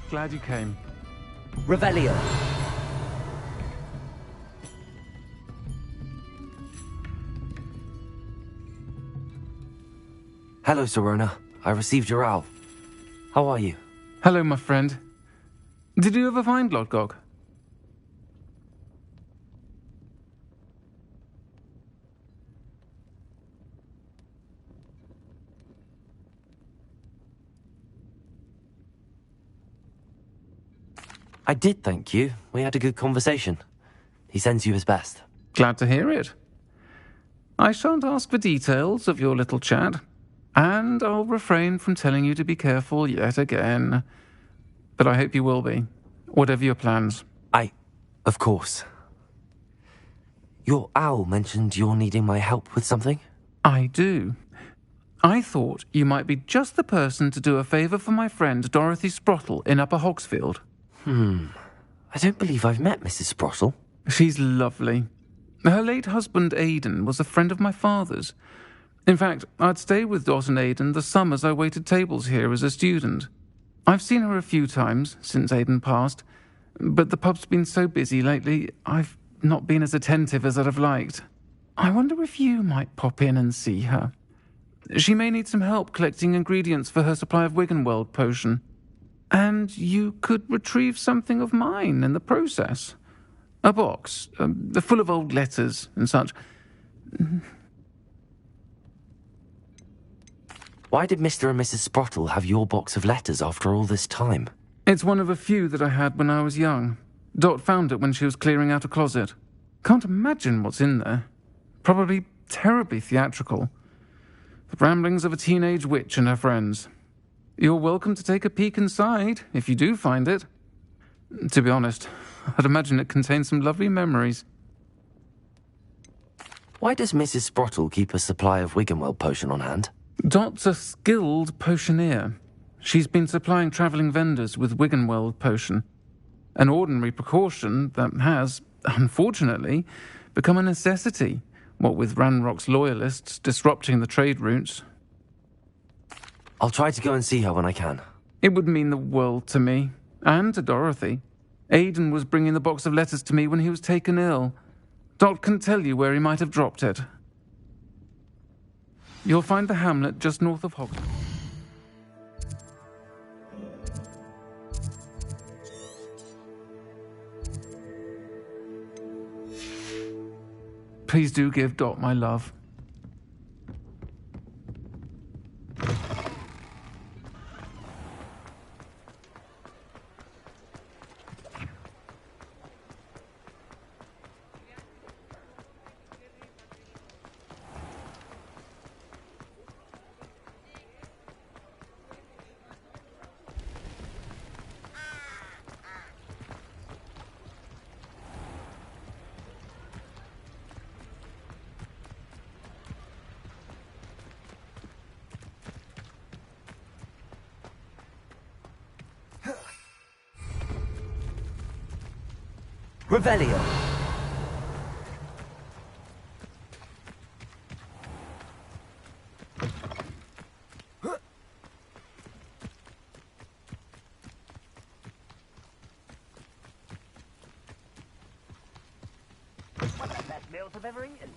Glad you came. Revelio. Hello, Serona. I received your owl. How are you? Hello, my friend. Did you ever find Lodgok? I did, thank you. We had a good conversation. He sends you his best. Glad to hear it. I shan't ask for details of your little chat, and I'll refrain from telling you to be careful yet again. But I hope you will be, whatever your plans. Of course. Your owl mentioned you're needing my help with something? I do. I thought you might be just the person to do a favour for my friend Dorothy Sprottle in Upper Hogsfield. I don't believe I've met Mrs. Sprottle. She's lovely. Her late husband Aidan was a friend of my father's. In fact, I'd stayed with Dot and Aidan the summers I waited tables here as a student. I've seen her a few times since Aidan passed, but the pub's been so busy lately, I've not been as attentive as I'd have liked. I wonder if you might pop in and see her. She may need some help collecting ingredients for her supply of Wiggenweld potion. And you could retrieve something of mine in the process. A box, full of old letters and such. Why did Mr. and Mrs. Sprottle have your box of letters after all this time? It's one of a few that I had when I was young. Dot found it when she was clearing out a closet. Can't imagine what's in there. Probably terribly theatrical. The ramblings of a teenage witch and her friends. You're welcome to take a peek inside, if you do find it. To be honest, I'd imagine it contains some lovely memories. Why does Mrs. Sprottle keep a supply of Wiggenweld potion on hand? Dot's a skilled potioneer. She's been supplying travelling vendors with Wiggenweld potion. An ordinary precaution that has, unfortunately, become a necessity, what with Ranrock's loyalists disrupting the trade routes. I'll try to go and see her when I can. It would mean the world to me, and to Dorothy. Aidan was bringing the box of letters to me when he was taken ill. Dot can tell you where he might have dropped it. You'll find the hamlet just north of Hogwarts. Please do give Dot my love. Revelio. One of the best meals I've ever eaten.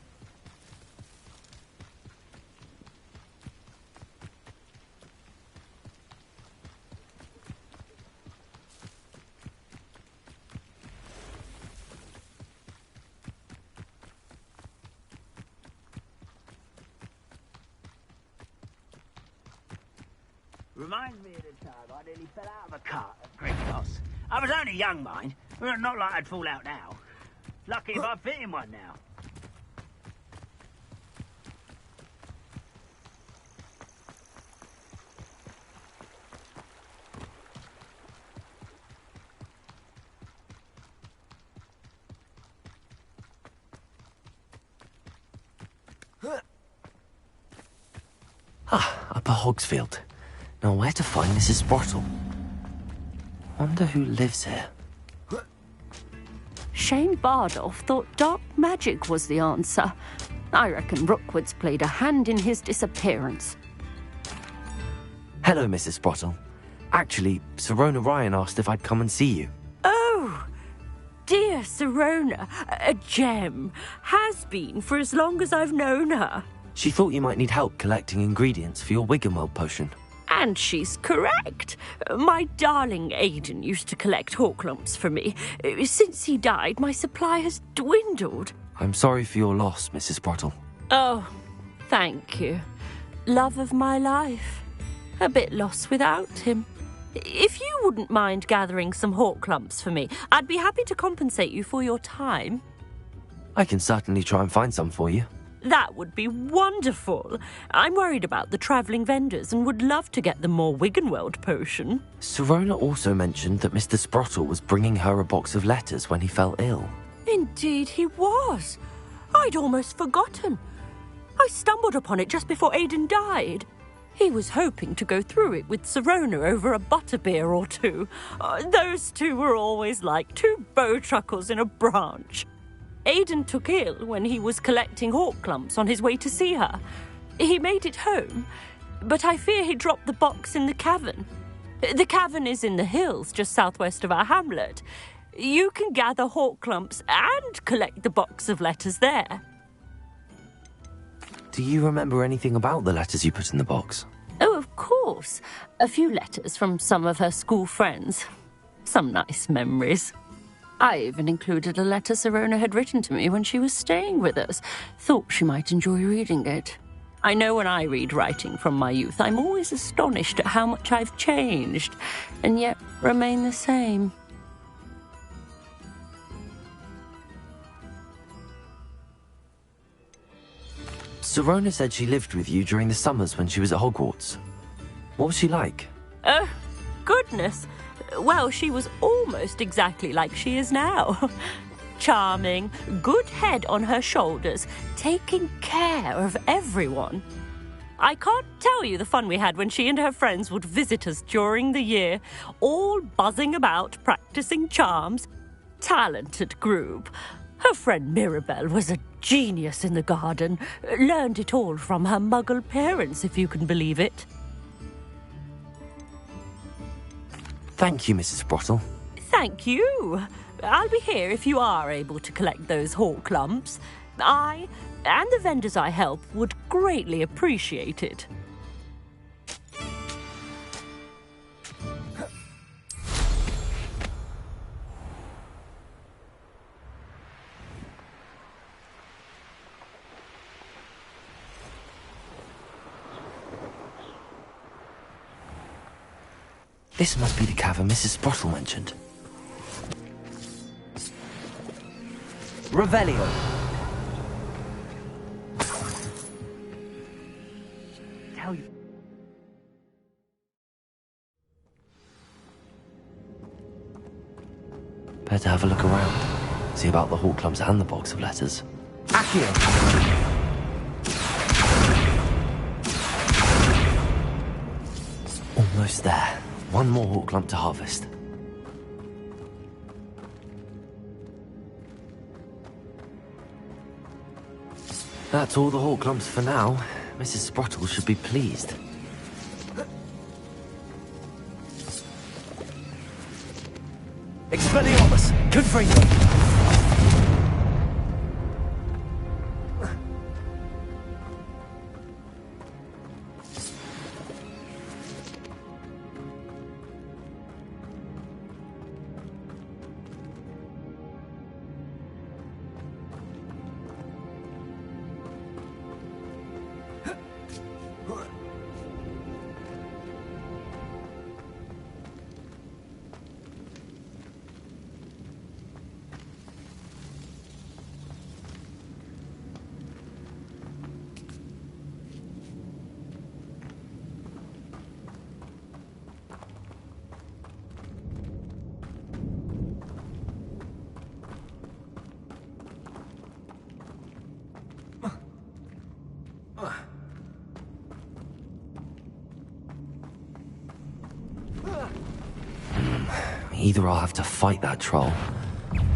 Reminds me of the time I nearly fell out of a cart at Gringotts. I was only young, mind. Well, not like I'd fall out now. Lucky if I fit in one now. Upper Hogsfield. Now where to find Mrs. Sprottle? Wonder who lives here. Shane Bardolph thought dark magic was the answer. I reckon Rookwood's played a hand in his disappearance. Hello, Mrs. Sprottle. Actually, Sirona Ryan asked if I'd come and see you. Oh, dear Sirona, a gem. Has been for as long as I've known her. She thought you might need help collecting ingredients for your Wiggenweld potion. And she's correct. My darling Aidan used to collect Hawklumps for me. Since he died, my supply has dwindled. I'm sorry for your loss, Mrs. Sprottle. Oh, thank you. Love of my life. A bit lost without him. If you wouldn't mind gathering some Hawklumps for me, I'd be happy to compensate you for your time. I can certainly try and find some for you. That would be wonderful. I'm worried about the travelling vendors and would love to get them more Wiggenweld potion. Sirona also mentioned that Mr. Sprottle was bringing her a box of letters when he fell ill. Indeed he was. I'd almost forgotten. I stumbled upon it just before Aidan died. He was hoping to go through it with Sirona over a butterbeer or two. Those two were always like two bowtruckles in a branch. Aidan took ill when he was collecting Hawklumps on his way to see her. He made it home, but I fear he dropped the box in the cavern. The cavern is in the hills just southwest of our hamlet. You can gather Hawklumps and collect the box of letters there. Do you remember anything about the letters you put in the box? Oh, of course. A few letters from some of her school friends. Some nice memories. I even included a letter Sirona had written to me when she was staying with us. Thought she might enjoy reading it. I know when I read writing from my youth, I'm always astonished at how much I've changed, and yet remain the same. Sirona said she lived with you during the summers when she was at Hogwarts. What was she like? Oh, goodness. Well, she was almost exactly like she is now. Charming, good head on her shoulders, taking care of everyone. I can't tell you the fun we had when she and her friends would visit us during the year, all buzzing about, practicing charms. Talented group. Her friend Mirabelle was a genius in the garden. Learned it all from her muggle parents, if you can believe it. Thank you, Mrs. Sprottle. Thank you. I'll be here if you are able to collect those Hawklumps. I and the vendors I help would greatly appreciate it. This must be the cavern Mrs. Sprottle mentioned. Revelio. Tell you. Better have a look around. See about the Hawklumps and the box of letters. Accio. Almost there. One more Hawklump to harvest. That's all the Hawklumps for now. Mrs. Sprottle should be pleased. Expelliarmus. Confringo. Either I'll have to fight that troll,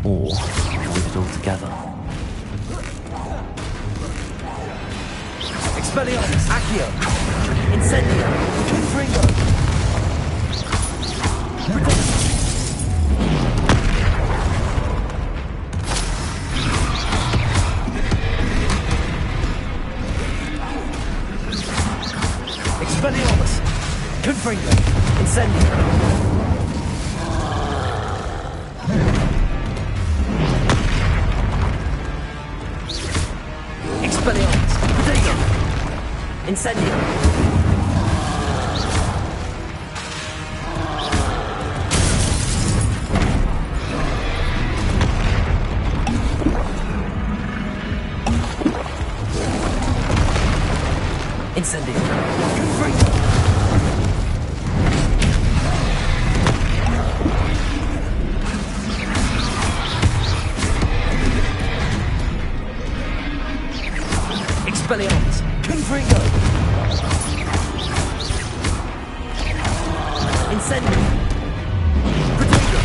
or avoid it altogether. Expelliarmus! Accio! Incendio! Confringo! Expelliarmus! Confringo! Incendio! Expelliarmus! Protego! Incendio! Incendio! Confringo! Expelliarmus! Confringo! Incendio! Protego!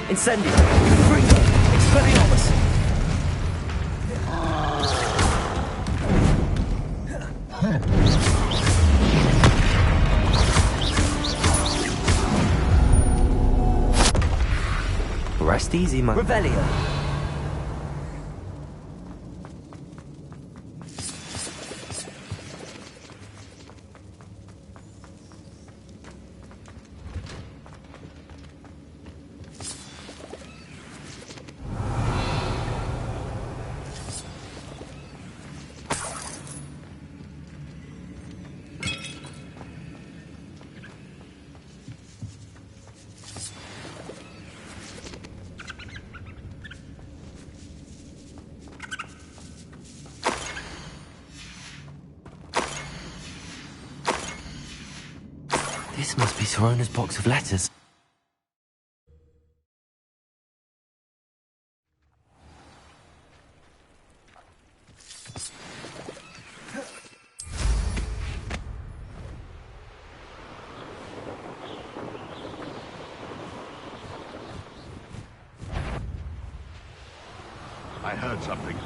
Incendio! Confringo! Expelliarmus! Rest easy, man. Revelio! This must be Sorona's box of letters. I heard something.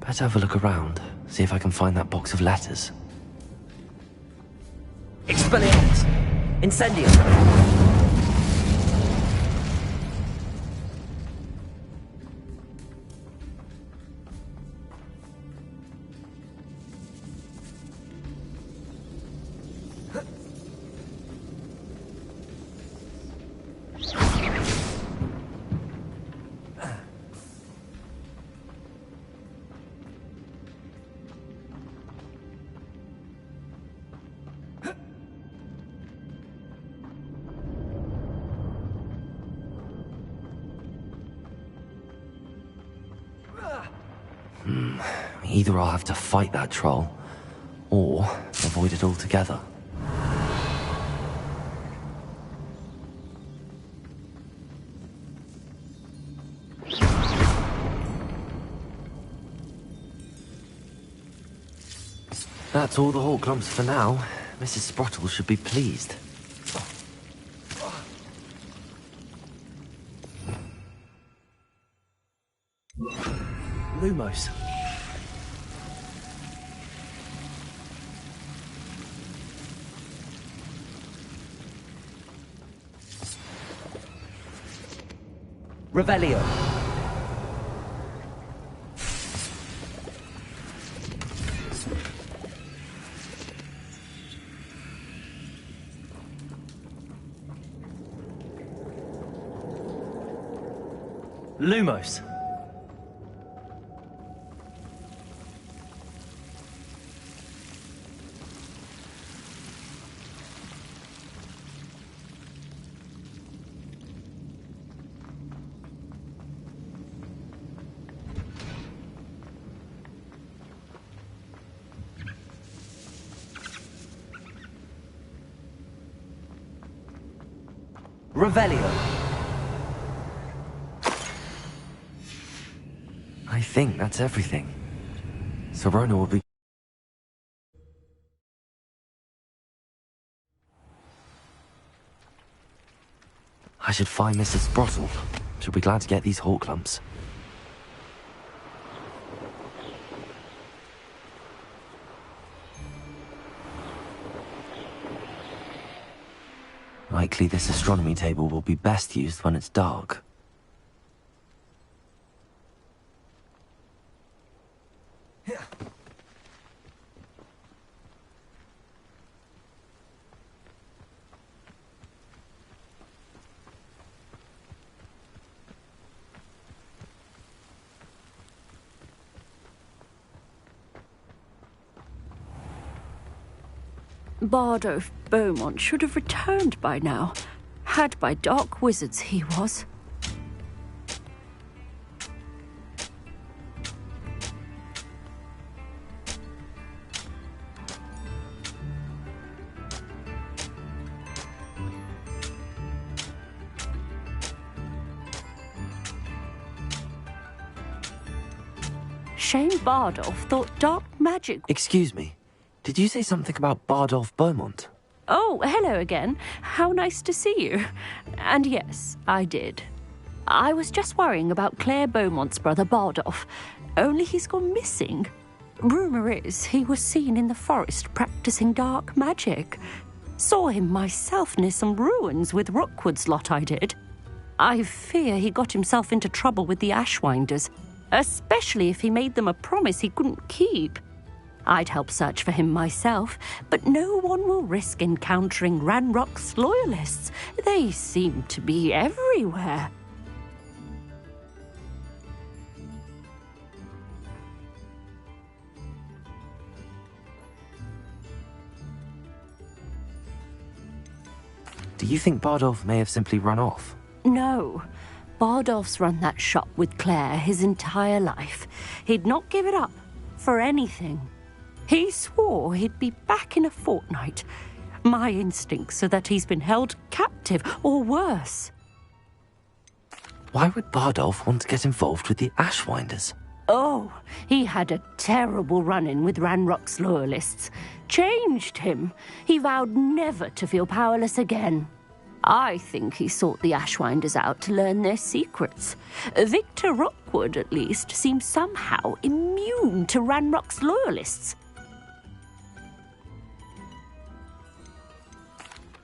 Better have a look around, see if I can find that box of letters. Expelliarmus! Incendium! Either I'll have to fight that troll, or avoid it altogether. That's all the Hawk lumps for now. Mrs. Sprottle should be pleased. Lumos. Revelio. Lumos. Revelio. I think that's everything. Serona will be... I should find Mrs. Sprottle. She'll be glad to get these Hawk lumps. Likely this astronomy table will be best used when it's dark. Bardolph Beaumont should have returned by now. Had by dark wizards he was. Shame Bardolph thought dark magic... Excuse me. Did you say something about Bardolph Beaumont? Oh, hello again. How nice to see you. And yes, I did. I was just worrying about Claire Beaumont's brother Bardolph. Only he's gone missing. Rumour is he was seen in the forest practicing dark magic. Saw him myself near some ruins with Rookwood's lot I did. I fear he got himself into trouble with the Ashwinders, especially if he made them a promise he couldn't keep. I'd help search for him myself, but no one will risk encountering Ranrock's loyalists. They seem to be everywhere. Do you think Bardolph may have simply run off? No. Bardolph's run that shop with Claire his entire life. He'd not give it up for anything. He swore he'd be back in a fortnight. My instincts are that he's been held captive, or worse. Why would Bardolph want to get involved with the Ashwinders? Oh, he had a terrible run-in with Ranrock's loyalists. Changed him. He vowed never to feel powerless again. I think he sought the Ashwinders out to learn their secrets. Victor Rockwood, at least, seems somehow immune to Ranrock's loyalists.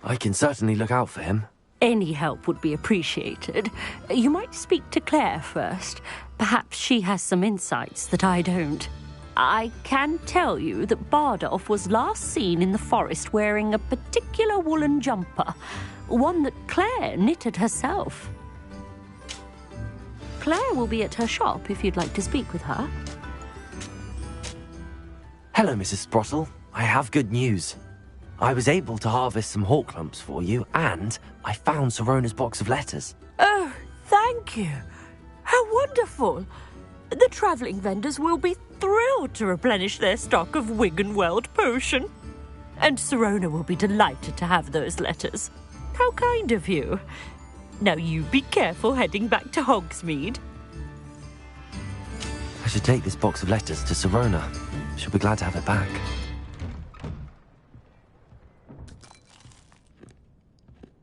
I can certainly look out for him. Any help would be appreciated. You might speak to Claire first. Perhaps she has some insights that I don't. I can tell you that Bardolph was last seen in the forest wearing a particular woolen jumper, one that Claire knitted herself. Claire will be at her shop if you'd like to speak with her. Hello, Mrs. Sprottle. I have good news. I was able to harvest some hawk lumps for you, and I found Sirona's box of letters. Oh, thank you. How wonderful. The travelling vendors will be thrilled to replenish their stock of Wiggenweld potion. And Sirona will be delighted to have those letters. How kind of you. Now you be careful heading back to Hogsmeade. I should take this box of letters to Sirona. She'll be glad to have it back.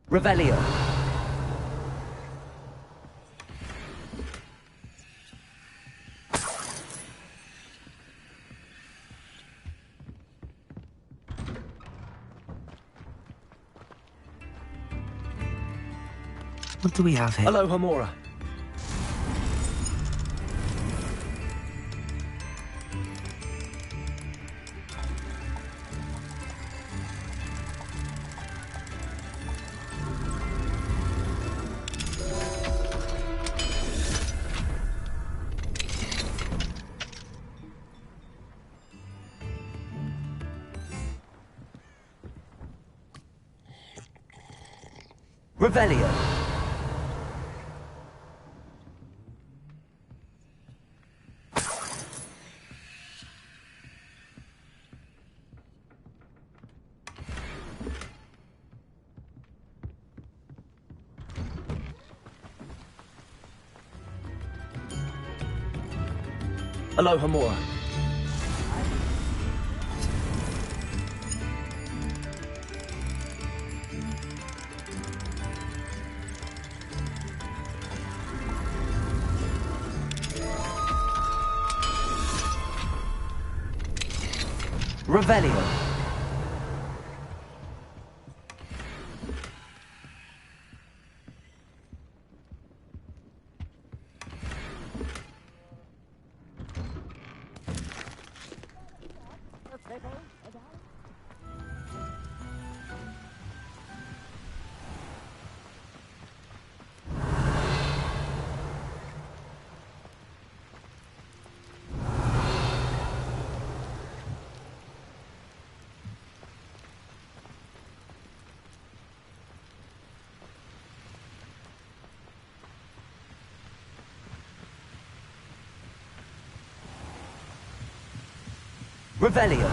Revelio. What do we have here? Aloha Mora. Revelio. Aloha Mora. Revelio. Revelio.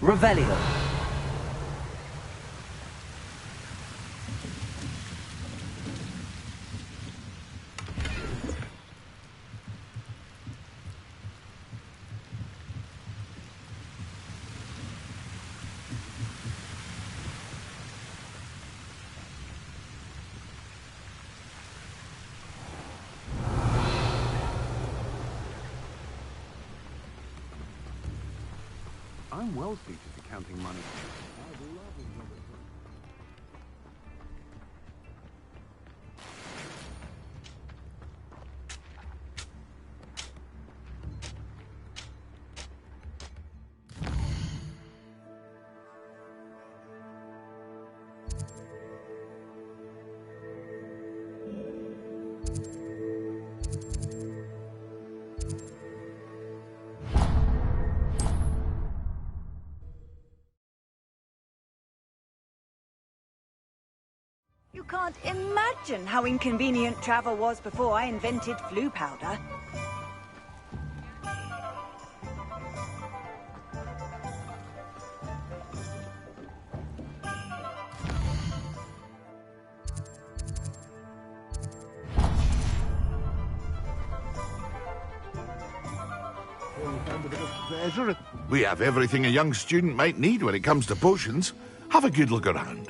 Revelio. I'm well suited to counting money. You can't imagine how inconvenient travel was before I invented flu powder. We have everything a young student might need when it comes to potions. Have a good look around.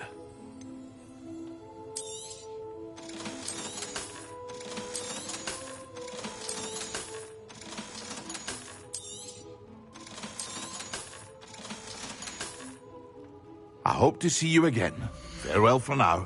I hope to see you again. Farewell for now.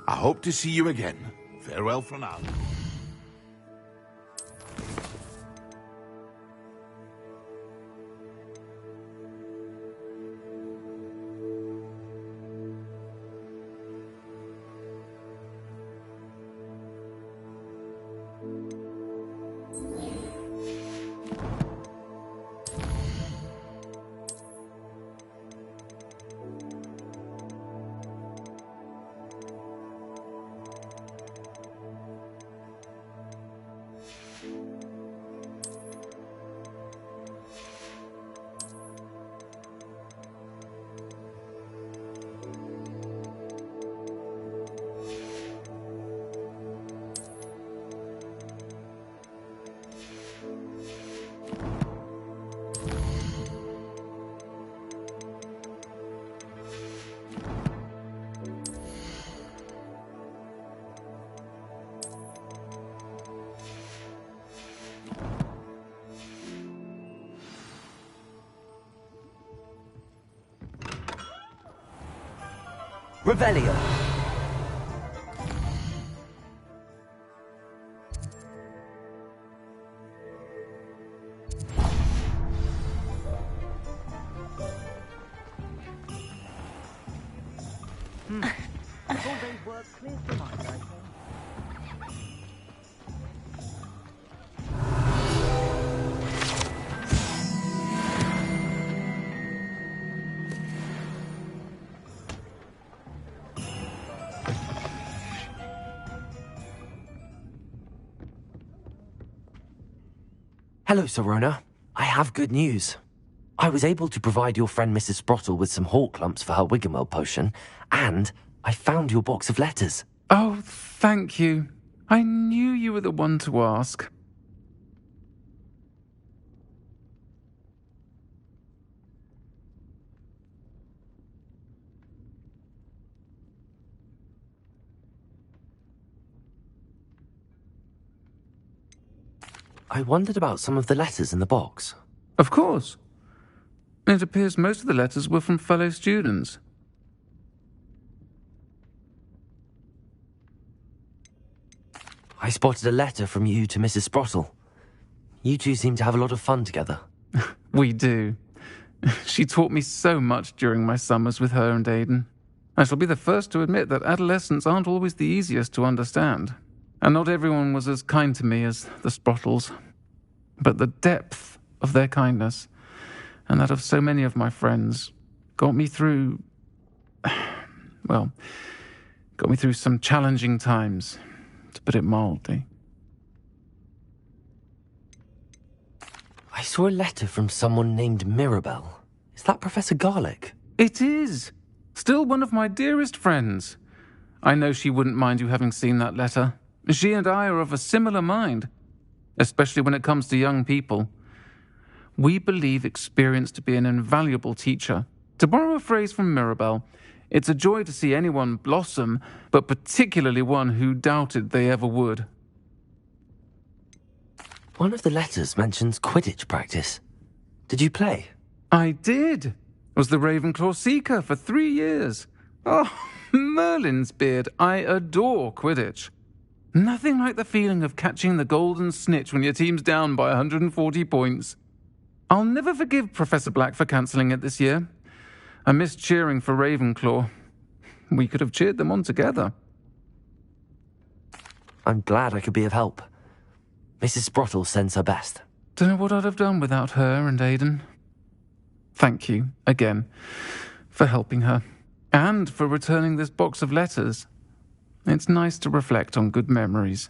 I hope to see you again. Farewell for now. Revelio. All these work clear for my life. Hello, Sirona. I have good news. I was able to provide your friend Mrs. Sprottle with some hawk lumps for her Wiggenweld potion, and I found your box of letters. Oh, thank you. I knew you were the one to ask. I wondered about some of the letters in the box. Of course. It appears most of the letters were from fellow students. I spotted a letter from you to Mrs. Sprottle. You two seem to have a lot of fun together. We do. She taught me so much during my summers with her and Aidan. I shall be the first to admit that adolescents aren't always the easiest to understand. And not everyone was as kind to me as the Sprottles. But the depth of their kindness, and that of so many of my friends, got me through... well, got me through some challenging times, to put it mildly. I saw a letter from someone named Mirabelle. Is that Professor Garlick? It is! Still one of my dearest friends. I know she wouldn't mind you having seen that letter. She and I are of a similar mind, especially when it comes to young people. We believe experience to be an invaluable teacher. To borrow a phrase from Mirabelle, it's a joy to see anyone blossom, but particularly one who doubted they ever would. One of the letters mentions Quidditch practice. Did you play? I did. Was the Ravenclaw Seeker for 3 years. Oh, Merlin's beard, I adore Quidditch. Nothing like the feeling of catching the golden snitch when your team's down by 140 points. I'll never forgive Professor Black for cancelling it this year. I missed cheering for Ravenclaw. We could have cheered them on together. I'm glad I could be of help. Mrs. Sprottle sends her best. Don't know what I'd have done without her and Aidan. Thank you, again, for helping her, and for returning this box of letters. It's nice to reflect on good memories.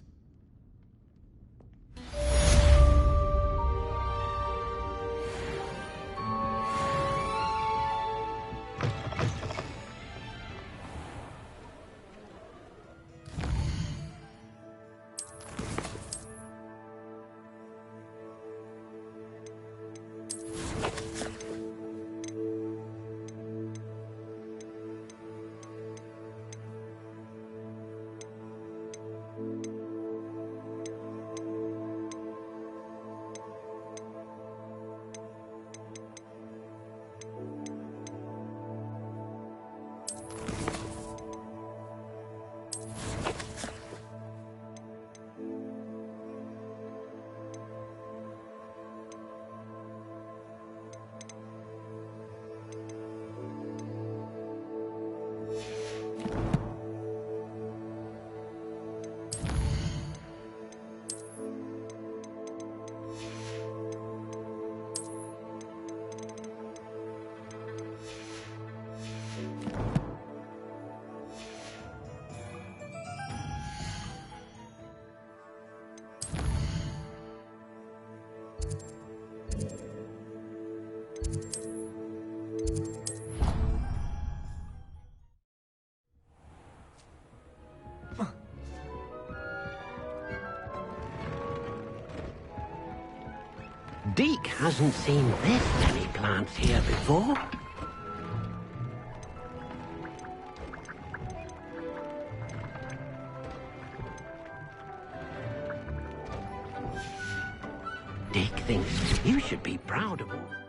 Deke hasn't seen this many plants here before. Deke thinks you should be proud of all.